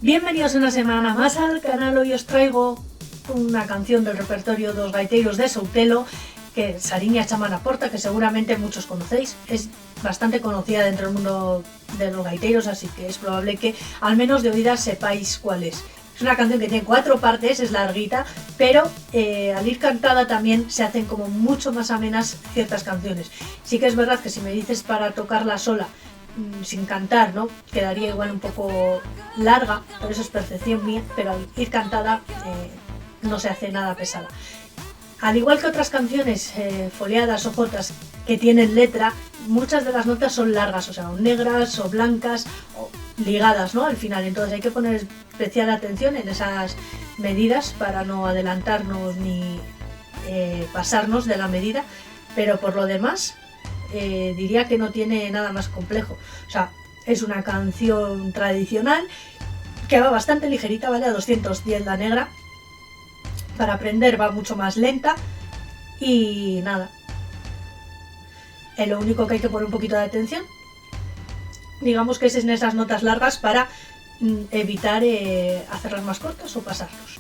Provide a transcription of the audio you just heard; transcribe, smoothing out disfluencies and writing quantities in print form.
Bienvenidos una semana más al canal. Hoy os traigo una canción del repertorio dos gaiteiros de Soutelo, que es Sariña Chamana Porta, que seguramente muchos conocéis. Es bastante conocida dentro del mundo de los gaiteiros, así que es probable que al menos de oídas sepáis cuál es. Es una canción que tiene 4 partes, es larguita, pero al ir cantada también se hacen como mucho más amenas ciertas canciones. Sí que es verdad que si me dices para tocarla sola, sin cantar, ¿no?, quedaría igual un poco larga, pero eso es percepción mía, pero al ir cantada no se hace nada pesada. Al igual que otras canciones foliadas o jotas que tienen letra, muchas de las notas son largas, o sea, o negras o blancas o ligadas, ¿no?, al final. Entonces hay que poner especial atención en esas medidas para no adelantarnos ni pasarnos de la medida, pero por lo demás diría que no tiene nada más complejo. O sea, es una canción tradicional que va bastante ligerita, ¿vale? A 210 la negra. Para aprender va mucho más lenta y nada. Lo único que hay que poner un poquito de atención, digamos que es en esas notas largas para evitar hacerlas más cortas o pasarnos.